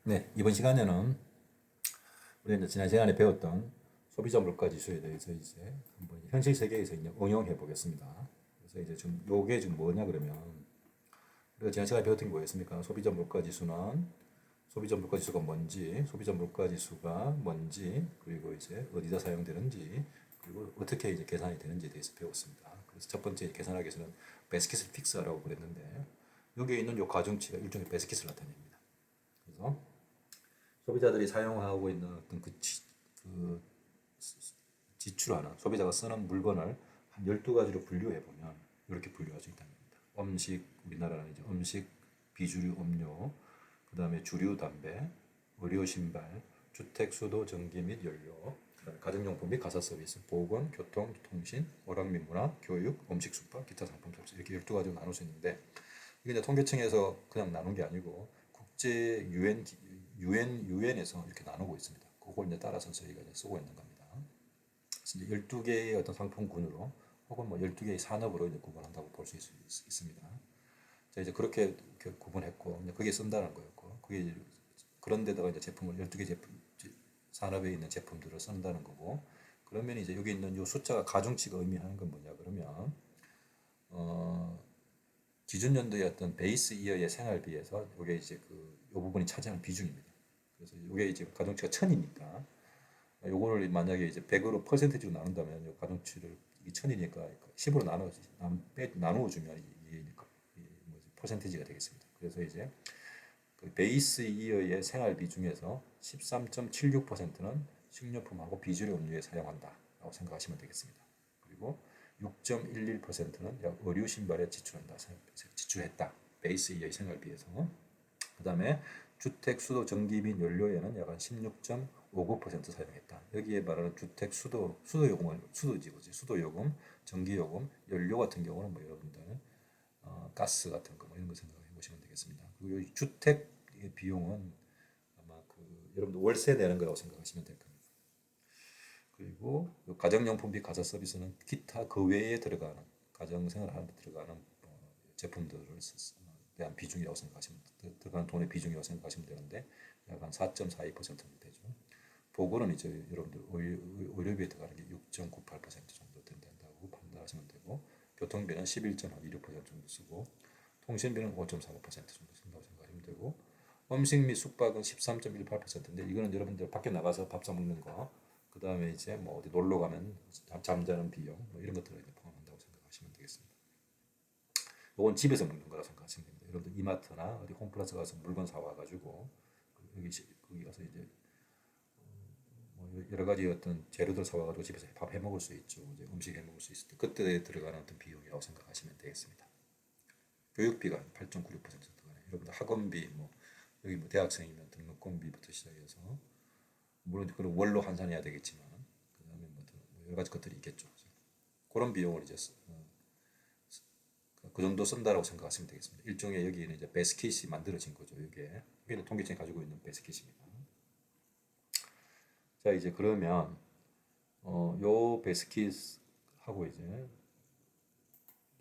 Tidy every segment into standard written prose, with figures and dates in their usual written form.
네, 이번 시간에는 우리가 지난 시간에 배웠던 소비자 물가 지수에 대해서 이제 한번 현실 세계에서 이제 응용해 보겠습니다. 그래서 이제 좀 요게 지금 뭐냐 그러면 우리가 지난 시간에 배웠던 게 뭐였습니까? 소비자 물가 지수가 뭔지, 소비자 물가 지수가 뭔지, 그리고 이제 어디다 사용되는지, 그리고 어떻게 이제 계산이 되는지에 대해서 배웠습니다. 그래서 첫 번째 계산하기 위해서는 베스킷을 픽스하라고 그랬는데 여기에 있는 요 가중치가 일종의 베스킷을 나타냅니다. 그래서 소비자들이 사용하고 있는 어떤 그 지출하는 소비자가 쓰는 물건을 한 12가지로 분류해 보면 이렇게 분류할 수 있다는 겁니다. 음식, 우리나라는 이제 음식, 비주류 음료, 그다음에 주류 담배, 의료 신발, 주택 수도 전기 및 연료, 그다음에 가정용품 및 가사 서비스, 보건, 교통, 통신, 오락 및 문화, 교육, 음식 숙박, 기타 상품 서비스 이렇게 12가지로 나눌 수 있는데 이게 이제 통계청에서 그냥 나눈 게 아니고 국제 유엔에서 이렇게 나누고 있습니다. 그걸 이제 따라서 저희가 이제 쓰고 있는 겁니다. 그래서 이제 12개의 어떤 상품군으로 혹은 뭐 12개의 산업으로 이제 구분한다고 볼 수 있습니다. 자, 이제 그렇게 구분했고 이제 그게 쓴다는 거였고 그게 그런 데다가 이제 제품을 12개 산업에 있는 제품들을 쓴다는 거고 그러면 이제 여기 있는 이 숫자가 가중치가 의미하는 건 뭐냐 그러면 어, 기준 연도의 어떤 베이스 이어의 생활비에서 이게 이제 요 부분이 차지하는 비중입니다. 그래서 이게 이제 가중치가 1000이니까 요거를 만약에 이제 100으로 퍼센테이지로 나눈다면 요 가중치를 이 1000이니까 10으로 나누어 주면 이게 퍼센테이지가 되겠습니다. 그래서 이제 그 베이스 이어의 생활비 중에서 13.76%는 식료품하고 비주류 음료에 사용한다라고 생각하시면 되겠습니다. 그리고 6.11%는 의류 신발에 지출했다. 베이스 이하의 생활비에서. 그 다음에 주택 수도 전기 및 연료에는 약 한 16.59% 사용했다. 여기에 말하는 주택 수도 요금은 수도 요금, 전기 요금, 연료 같은 경우는 뭐 여러분들 가스 같은 거 뭐 이런 거 생각해 보시면 되겠습니다. 그리고 이 주택 비용은 아마 여러분들 월세 내는 거라고 생각하시면 될 겁니다. 그리고 가정용품비 가사 서비스는 기타 그 외에 들어가는 가정생활 하는데 들어가는 제품들을 대한 비중이라고 생각하시면 들어가는 돈의 비중이라고 생각하시면 되는데 약 한 4.42% 정도 되죠. 보고는 이제 여러분들 의료비에 들어가는 게 6.98% 정도 된다고 판단하시면 되고 교통비는 11.16% 정도 쓰고 통신비는 5.45% 정도 쓴다고 생각하시면 되고 음식 및 숙박은 13.18%인데 이거는 여러분들 밖에 나가서 밥 사 먹는 거 그 다음에 이제 뭐 어디 놀러 가면 잠자는 비용 뭐 이런 것들을 이제 포함한다고 생각하시면 되겠습니다. 이건 집에서 먹는 거라 생각하시면 됩니다. 여러분들 이마트나 어디 홈플러스 가서 물건 사와 가지고 거기 가서 이제 뭐 여러 가지 어떤 재료들 사와 가지고 집에서 밥 해 먹을 수 있죠. 이제 음식 해 먹을 수 있을 때 그때 들어가는 어떤 비용이라고 생각하시면 되겠습니다. 교육비가 8.96% 들어가네요. 여러분들 학원비 뭐 여기 뭐 대학생이면 등록금비부터 시작해서 물론 그걸 월로 환산해야 되겠지만 그다음에 뭐 여러 가지 것들이 있겠죠. 그런 비용을 이제 그 정도 쓴다라고 생각하시면 되겠습니다. 일종의 여기는 이제 베스킷이 만들어진 거죠. 이게 통계청이 가지고 있는 베스킷입니다. 자 이제 그러면 요 베스킷하고 이제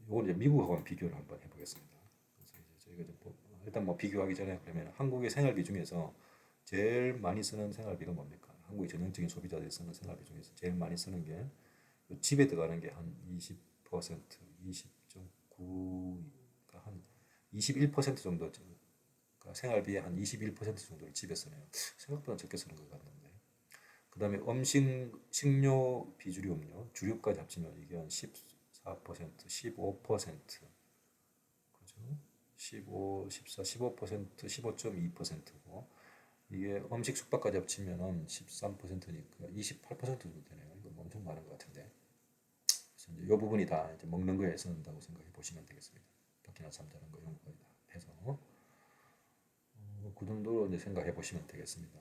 요걸 이제 미국하고 비교를 한번 해보겠습니다. 그래서 이제 저희가 좀 일단 뭐 비교하기 전에 그러면 한국의 생활비 중에서 제일 많이 쓰는 생활비가 뭡니까? 한국의 전형적인 소비자들이 쓰는 생활비 중에서 제일 많이 쓰는 게 집에 들어가는 게 한 20%, 20.9, 한 21% 정도 그러니까 생활비의 한 21% 정도를 집에 쓰네요. 생각보다 적게 쓰는 것 같는데. 그다음에 식료, 비주류 음료, 주류까지 합치면 이게 한 14%, 15%, 그죠? 15, 14, 15%, 15.2%고 이게 음식 숙박까지 합치면은 13%니까 28% 정도 되네요. 이거 엄청 많은 것 같은데. 그래서 이제 이 부분이 다 이제 먹는 거에 쓰는다고 생각해 보시면 되겠습니다. 밖이나 잠자는 거 이런 거까지 다 해서 그 정도로 이제 생각해 보시면 되겠습니다.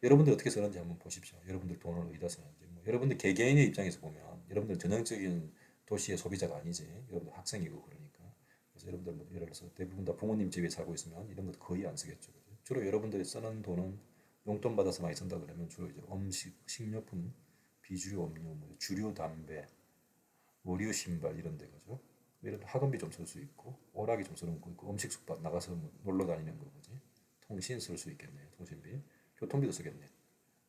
여러분들 어떻게 쓰는지 한번 보십시오. 여러분들 돈을 어디다 쓰는지. 뭐 여러분들 개개인의 입장에서 보면 여러분들 전형적인 도시의 소비자가 아니지. 여러분들 학생이고 그러니까. 그래서 여러분들 뭐 예를 들어서 대부분 다 부모님 집에 살고 있으면 이런 것 거의 안 쓰겠죠. 그죠? 주로 여러분들이 쓰는 돈은 용돈 받아서 많이 쓴다 그러면 주로 이제 음식, 식료품, 비주류 음료, 뭐 주류 담배, 의류 신발 이런 데 가죠. 예를 들어 학원비 좀 쓸 수 있고 오락이 좀 쓰는 거 있고 음식 숙박 나가서 뭐 놀러 다니는 거 그지. 통신 쓸 수 있겠네. 통신비. 교통비도 쓰겠네.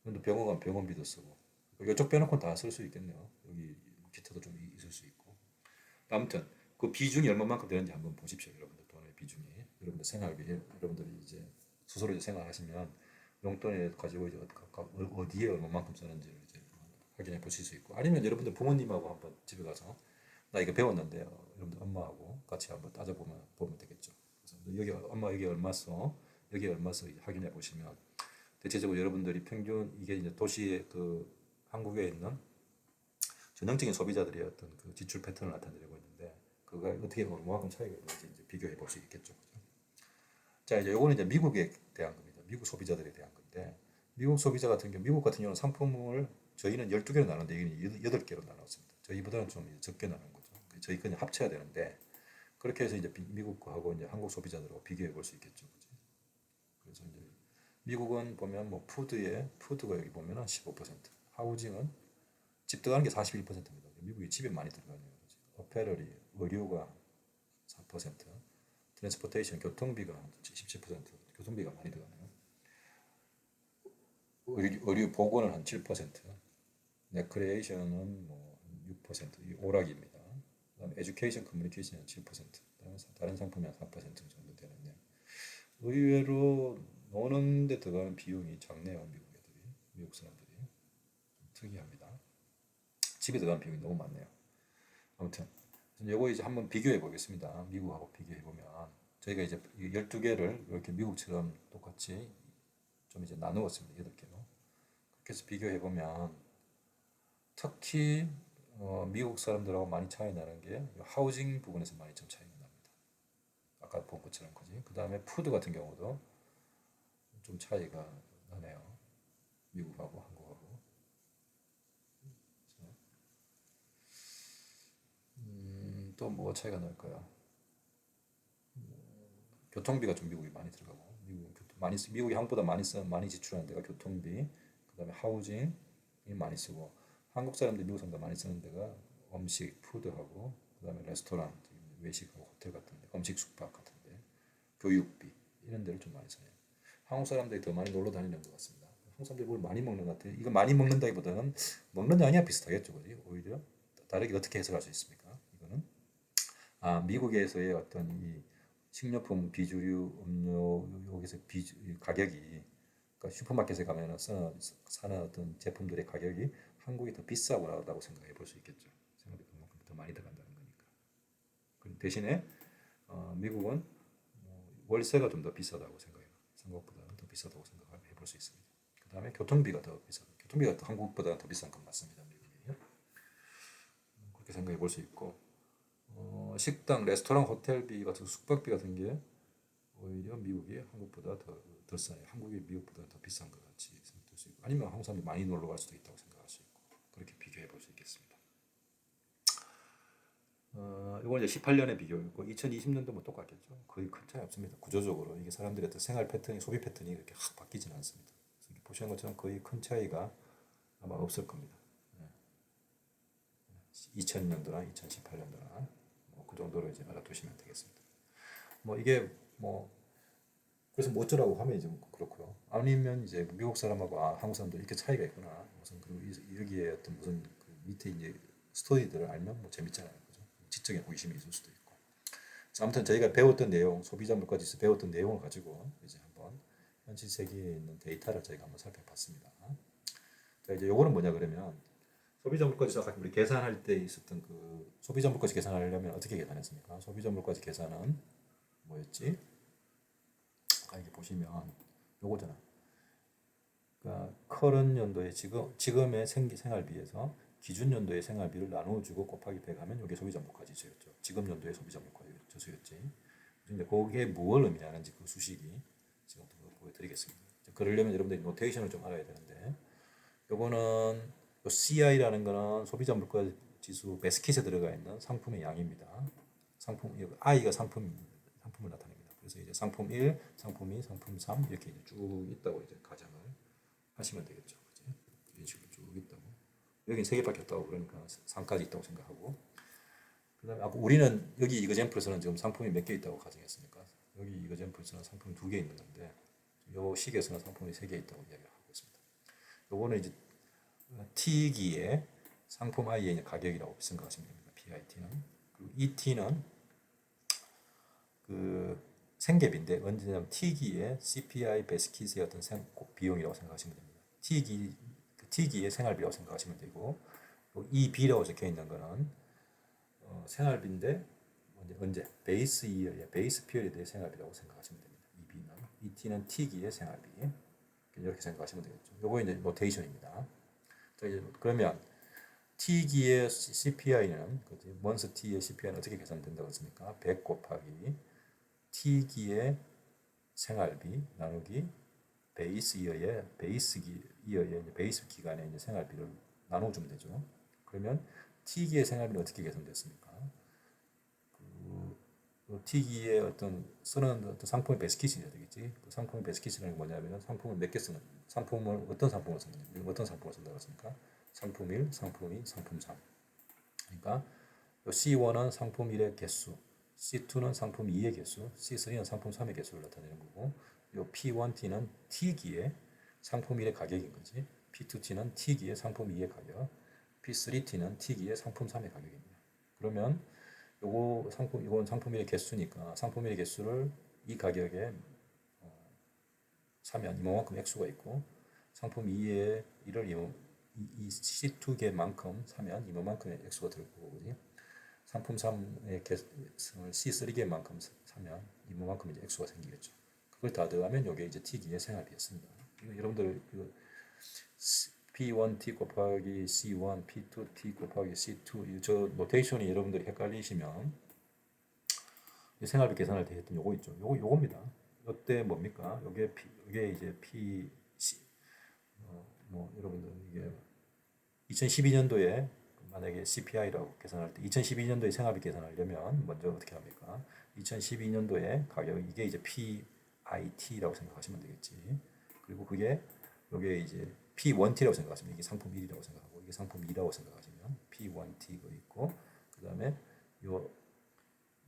근데 병원 가면 병원비도 쓰고. 이쪽 빼놓고 다 쓸 수 있겠네요. 여기 기타도 좀 있을 수 있고. 아무튼 그 비중이 얼마만큼 되는지 한번 보십시오. 여러분들 돈의 비중이. 여러분들 생활비, 여러분들이 이제 스스로 이제 생활하시면 용돈에 가지고 이제 어디에 얼마만큼 쓰는지를 이제 확인해 보실 수 있고, 아니면 여러분들 부모님하고 한번 집에 가서 나 이거 배웠는데 여러분들 엄마하고 같이 한번 보면 되겠죠. 그래서 여기 엄마 여기 얼마 써, 여기 얼마 써 확인해 보시면 대체적으로 여러분들이 평균 이게 이제 도시의 그 한국에 있는 전형적인 소비자들의 어떤 그 지출 패턴을 나타내고 있는데 그가 어떻게 얼마만큼 차이가 있는지 이제 비교해 볼 수 있겠죠. 그죠? 자, 이제 요거는 이제 미국에 대한 겁니다. 미국 소비자들에 대한 건데, 미국 소비자 같은 경우, 미국 같은 경우는 상품을 저희는 12개로 나누는데 여기는 8개로 나눴습니다. 저희보다는 좀 적게 나눈 거죠. 저희 그냥 합쳐야 되는데 그렇게 해서 이제 미국 거하고 이제 한국 소비자들하고 비교해 볼 수 있겠죠. 그죠? 그래서 이제 미국은 보면 뭐 푸드가 여기 보면은 15%, 하우징은 집 들어가는 게 41%입니다. 미국이 집에 많이 들어가네요. 그죠? 어페럴이 의류가 4%, 트랜스포테이션 교통비가 17%, 교통비가 많이 들어가네요. 의류 보건은 한 7%, 레크레이션은 뭐 6%, 이 오락입니다. 그다음에 에듀케이션 커뮤니케이션은 7%, 다른 상품이 한 4% 정도 되는데 의외로 노는 데 들어가는 비용이 작네요. 미국 사람들이 좀 특이합니다. 집에 들어가는 비용이 너무 많네요. 아무튼 요거 이제 한번 비교해 보겠습니다. 미국하고 비교해 보면 저희가 이제 12개를 이렇게 미국처럼 똑같이 좀 이제 나누었습니다. 8개로. 그렇게 해서 비교해 보면 특히 미국 사람들하고 많이 차이 나는 게 하우징 부분에서 많이 좀 차이가 납니다. 아까 본 것처럼 그지. 그 다음에 푸드 같은 경우도 좀 차이가 나네요. 미국하고 한국하고. 또 뭐가 차이가 날까요? 교통비가 좀 미국이 많이 들어가고, 미국이 한국보다 많이 지출하는 데가 교통비, 그다음에 하우징이 많이 쓰고, 한국 사람들 미국 사람들 많이 쓰는 데가 음식, 푸드하고, 그다음에 레스토랑, 외식하고 호텔 같은데, 음식 숙박 같은데, 교육비 이런 데를 좀 많이 써요. 한국 사람들이 더 많이 놀러 다니는 것 같습니다. 한국 사람들이 뭘 많이 먹는 것 같아요. 이거 많이 먹는다기보다는 먹는 양이야 비슷하겠죠, 그지? 오히려 다르게 어떻게 해석할 수 있습니까? 이거는 미국에서의 어떤 이 식료품, 비주류, 음료 여기서 가격이, 그러니까 슈퍼마켓에 가면 사는 어떤 제품들의 가격이 한국이 더 비싸고 나다고 생각해 볼 수 있겠죠. 생각보다 그만큼 더 많이 들어간다는 거니까. 대신에 미국은 월세가 좀 더 비싸다고 생각해요. 한국보다는 더 비싸다고 생각해 볼 수 있습니다. 그 다음에 교통비가 더 비싸다. 교통비가 한국보다 더 비싼 건 맞습니다. 미국이. 그렇게 생각해 볼 수 있고, 식당, 레스토랑, 호텔비 같은 숙박비 같은 게 오히려 미국이 한국보다 더 싸요. 한국이 미국보다 더 비싼 것 같이 생각될 수 있고, 아니면 한국 사람들이 많이 놀러 갈 수도 있다고 생각할 수 있고, 그렇게 비교해 볼 수 있겠습니다. 이건 이제 18년의 비교였고 2020년도 뭐 똑같겠죠. 거의 큰 차이 없습니다. 구조적으로 이게 사람들의 어떤 생활 패턴이, 소비 패턴이 이렇게 확 바뀌지는 않습니다. 보시는 것처럼 거의 큰 차이가 아마 없을 겁니다. 2000년도나 2018년도나 그 정도로 이제 알아두시면 되겠습니다. 뭐 이게 뭐 그래서 뭐 어쩌라고 하면 이제 그렇고요. 아니면 이제 미국 사람하고 한국 사람도 이렇게 차이가 있구나. 무슨 그리고 여기에 어떤 무슨 그 밑에 이제 스토리들을 알면 뭐 재밌잖아요, 그죠? 지적인 호기심이 있을 수도 있고. 자, 아무튼 저희가 배웠던 내용, 소비자 물가지수 배웠던 내용을 가지고 이제 한번 현실 세계에 있는 데이터를 저희가 한번 살펴봤습니다. 자, 이제 요거는 뭐냐 그러면 소비자 물가지수 아까 우리 계산할 때 있었던 그 소비자 물가지 계산하려면 어떻게 계산했습니까? 소비자 물가지 계산은 뭐였지? 여기 보시면 요거잖아. 그러니까 커런 연도의 지금의 생활비에서 기준 연도의 생활비를 나누어주고 곱하기 100 하면 이게 소비자 물가지수였죠. 지금 연도의 소비자 물가지수였지. 근데 그게 무엇을 의미하는지 그 수식이 지금부터 보여드리겠습니다. 그러려면 여러분들이 노테이션을 좀 알아야 되는데, 요거는 요 CI라는 거는 소비자 물가지수 베스킷에 들어가 있는 상품의 양입니다. I가 상품을 나타냅니다. 그래서 이제 상품 1, 상품 2, 상품 3 이렇게 이제 쭉 있다고 이제 가정을 하시면 되겠죠. 그치? 이런 식으로 쭉 있다고. 여기 세 개밖에 없다고 그러니까 3까지 있다고 생각하고. 그다음에 아까 우리는 여기 이거잼플에서는 지금 상품이 몇 개 있다고 가정했으니까 여기 이거잼플에서는 상품이 2개 있는 건데 요 식에서는 상품이 3개 있다고 이야기를 하고 있습니다. 요거는 이제 T기의 상품 I의 가격이라고 생각하시면 됩니다. PIT는. 그리고 ET는 그 생계비인데 언제냐면 T기의 CPI 베스킷의 어떤 비용이라고 생각하시면 됩니다. T기의 생활비라고 생각하시면 되고 EB라고 적혀 있는 거는 생활비인데 언제 베이스 이어의 베이스 피어리드의 생활비라고 생각하시면 됩니다. EB는 ET는 T기의 생활비 이렇게 생각하시면 되겠죠. 요거 이제 노테이션입니다. 자 이제 그러면 T기의 CPI는 먼스 T의 CPI는 어떻게 계산된다고 했습니까? 100 곱하기 T기의 생활비 나누기 베이스 이어의 베이스 기간의 이제 생활비를 나눠주면 되죠. 그러면 T기의 생활비는 어떻게 계산됐습니까? T기의 어떤 쓰는 어떤 상품의 베스킷이 되겠지. 그 상품의 베스킷이라는 게 뭐냐면 상품을 몇 개 쓰는 상품을 어떤 상품을 쓰는 어떤 상품을 쓴다고 했습니까? 상품 1, 상품 2, 상품 3. 그러니까 C1은 상품 1의 개수, C2는 상품 2의 개수, C3는 상품 3의 개수를 나타내는 거고, 요 P1T는 T기의 상품 1의 가격인 거지. P2T는 T기의 상품 2의 가격, P3T는 T기의 상품 3의 가격입니다. 그러면 이건 상품 1의 개수니까 상품 1의 개수를 이 가격에 사면 이만큼 액수가 있고 상품 2의 1을 이 C2개만큼 사면 이만큼의 액수가 들 거고 그지? 상품 3의 C3개만큼 사면 이만큼 이제 액수가 생기겠죠. 그걸 다 더하면 이게 이제 T기의 생활비였습니다. 여러분들 P1T 곱하기 C1, P2T 곱하기 C2 저 노테이션이 여러분들이 헷갈리시면 생활비 계산할 때 했던 요거 있죠. 요겁니다. 이때 뭡니까? 이게 이제 여러분들 이게 2012년도에 만약에 CPI라고 계산할 때 2012년도에 생활비 계산하려면 먼저 어떻게 합니까? 2012년도에 가격 이게 이제 PIT라고 생각하시면 되겠지. 그리고 요게 이제 P1T라고 생각하시면 이게 상품 1이라고 생각하고 이게 상품 2라고 생각하시면 P1T가 있고 그다음에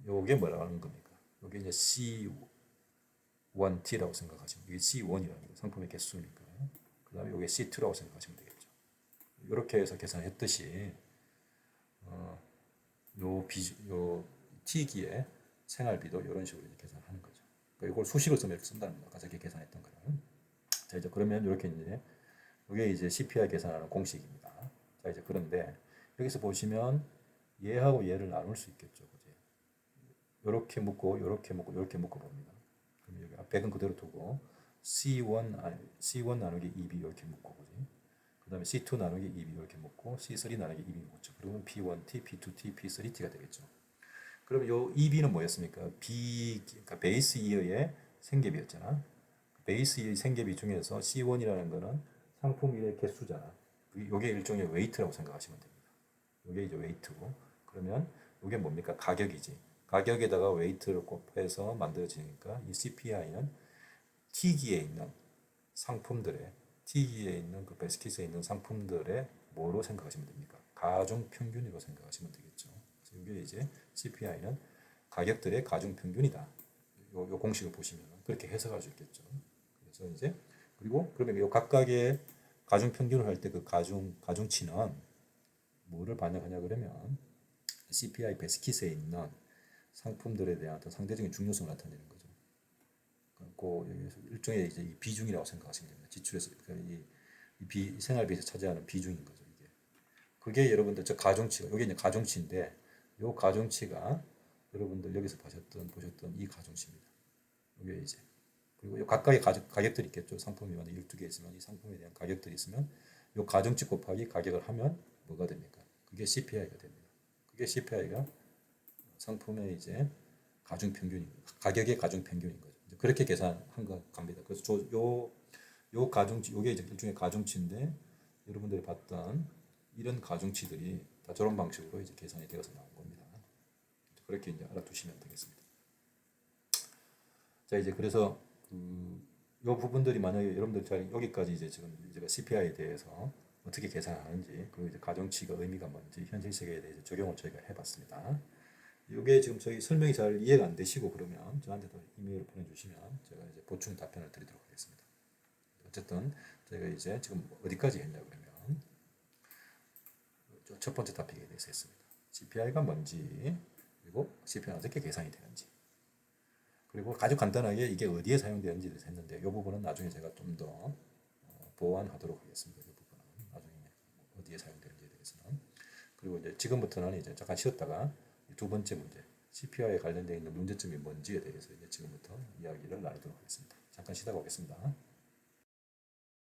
요게 뭐라는 겁니까? 요게 이제 C1T라고 생각하시면 이게 C1이라는 거 상품의 개수니까 그다음에 요게 C2라고 생각하시면 되겠죠. 이렇게 해서 계산했듯이 요 T기의 생활비도 이런 식으로 계산하는 거죠. 그러니까 이걸 수식을 쓰면 이렇게 쓴다는 거예요. 아까 계산했던 거는. 자 이제 그러면 이렇게 이게 이제 CPI 계산하는 공식입니다. 자 이제 그런데 여기서 보시면 얘하고 얘를 나눌 수 있겠죠, 그지? 이렇게 묶고 이렇게 묶고 이렇게 묶어 봅니다. 그럼 여기 100은 그대로 두고 C1 나누기 2B 이렇게 묶고 그지? 그 다음에 C2 나누기 2B 이렇게 묶고 C3 나누기 2B 묶죠. 그러면 P1T, P2T, P3T가 되겠죠. 그럼 요 EB는 뭐였습니까? 그러니까 베이스 이어의 생계비였잖아. 베이스 이어의 생계비 중에서 C1이라는 거는 상품 1의 개수잖아. 요게 일종의 웨이트라고 생각하시면 됩니다. 요게 이제 웨이트고. 그러면 요게 뭡니까? 가격이지. 가격에다가 웨이트를 곱해서 만들어지니까 이 CPI는 T기에 있는 상품들의 T기에 있는 그 베스킷에 있는 상품들의 뭐로 생각하시면 됩니까? 가중 평균으로 생각하시면 되겠죠. 그래서 이게 이제 CPI는 가격들의 가중 평균이다. 요 공식을 보시면 그렇게 해석할 수 있겠죠. 그래서 이제 그리고 그러면 요 각각의 가중 평균을 할 때 그 가중치는 뭐를 반영하냐 그러면 CPI 베스킷에 있는 상품들에 대한 어떤 상대적인 중요성을 나타내는 거죠. 그 여기서 일종의 이제 이 비중이라고 생각하시면 됩니다. 지출에서 그러니까 이 생활비에서 차지하는 비중인 거죠. 이게 그게 여러분들 저 가중치가 이게 이제 가중치인데 요 가중치가 여러분들 여기서 보셨던 이 가중치입니다. 이게 이제 그리고 요 각각의 가격들이 있겠죠. 상품이 만약 12개 있으면 이 상품에 대한 가격들이 있으면 요 가중치 곱하기 가격을 하면 뭐가 됩니까? 그게 CPI가 됩니다. 그게 CPI가 상품의 이제 가중 평균인 가격의 가중 평균인 거죠. 그렇게 계산한 거 갑니다. 그래서 요 가중치 요게 이제 일종의 가중치인데 여러분들이 봤던 이런 가중치들이 다 저런 방식으로 이제 계산이 되어서 나온 겁니다. 그렇게 이제 알아두시면 되겠습니다. 자 이제 그래서 요 부분들이 만약에 여러분들 잘 여기까지 이제 지금 제가 CPI에 대해서 어떻게 계산하는지 그리고 이제 가중치가 의미가 뭔지 현실 세계에 대해서 적용을 저희가 해봤습니다. 이게 지금 저희 설명이 잘 이해가 안 되시고 그러면 저한테도 이메일을 보내주시면 제가 이제 보충 답변을 드리도록 하겠습니다. 어쨌든 저희가 이제 지금 어디까지 했냐 그러면 첫 번째 토픽에 대해서 했습니다. CPI가 뭔지, 그리고 CPI는 어떻게 계산이 되는지, 그리고 아주 간단하게 이게 어디에 사용되는지에 대해서 했는데 이 부분은 나중에 제가 좀 더 보완하도록 하겠습니다. 이 부분은 나중에 어디에 사용되는지에 대해서는. 그리고 이제 지금부터는 이제 잠깐 쉬었다가 두 번째 문제, CPI에 관련되어 있는 문제점이 뭔지에 대해서 이제 지금부터 이야기를 나누도록 하겠습니다. 잠깐 쉬다가 오겠습니다.